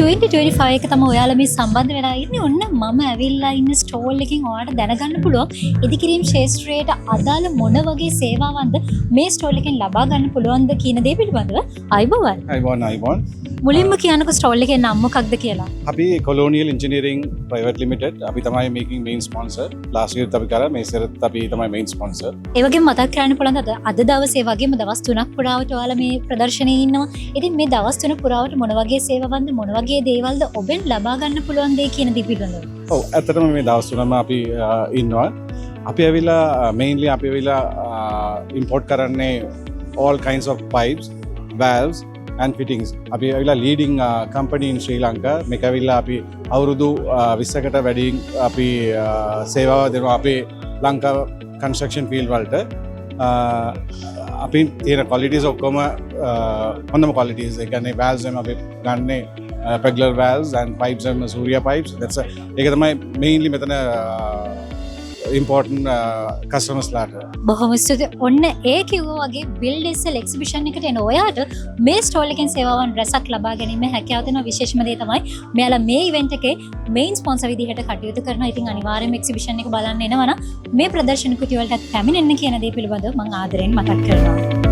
2025 එක තමයි ඔයාලා මේ සම්බන්ධ වෙලා ඉන්නේ. ඔන්න මම ඇවිල්ලා ඉන්න ස්ටෝල් එකකින් ඔයාලට දැනගන්න පුළුවන් ඉදිකිරීම් ශාස්ත්‍රයට අදාළ මොන වගේ සේවාවන්ද මේ ස්ටෝල් එකෙන් ලබා ගන්න පුළුවන්ද කියන දේ පිළිබඳව. අයබෝවන්. අයිබෝන්. මුලින්ම කියන්නකෝ ස්ටෝල් එකේ නම මොකක්ද කියලා. අපි කොලෝනියල් ඉන්ජිනියරිං ප්‍රයිවට් ලිමිටඩ් අපි තමයි මේකින් මේන් ස්පොන්සර්. ලාස්ට් ඉයර් අපි කරා මේ සෙරත් අපි තමයි මේන් ස්පොන්සර්. ඒ වගේම මතක් කරන්න පුළුවන් අද දවසේ වගේම දවස් 3ක් පුරාවට ඔයාලා මේ ප්‍රදර්ශනයේ ඉන්නවා. ඉතින් මේ දවස් 3 පුරාවට මොන වගේ සේවාවන්ද මොන වගේ දේවල්ද ඔබෙන් ලබා ගන්න පුළුවන් දෙය කියන දේ පිළිබඳව. ඔව් ඇත්තටම මේ දවස් 3ම අපි ඉන්නවා. අපි ඇවිල්ලා මේන්ලි අපි ඇවිල්ලා ඉම්පෝර්ට් කරන්නේ all kinds of pipes, valves and fittings. අපි ඇවිල්ලා leading company in Sri Lanka. මේක ඇවිල්ලා අපි අවුරුදු 20කට වැඩියෙන් අපි සේවාව දෙනවා අපේ ලංකා construction field වලට. අපි තියෙන qualities ඔක්කොම හොඳම qualities. ඒ කියන්නේ valves එම අපි ගන්නේ regular valves and pipes and Surya pipes. ඒක තමයි mainly මෙතන important customers ලාට. බොහොම ස්තුතියි. ඔන්න ඒ කිව්වා වගේ build SL exhibition එකට එන ඔයාට මේ ස්ටෝල් එකෙන් සේවාවන් රැසක් ලබා ගැනීම හැකියාව දෙන විශේෂම දේ තමයි මෙයාලා මේ ඉවෙන්ට් එකේ මේන් ස්පොන්සර් විදිහට කටයුතු කරනවා. ඉතින් අනිවාර්යයෙන්ම එක්සිබිෂන් එක බලන්න එනවා නම් මේ ප්‍රදර්ශන කුටි වලට පැමිණෙන්න කියන දේ පිළිබඳව මම ආදරෙන් මතක් කරනවා.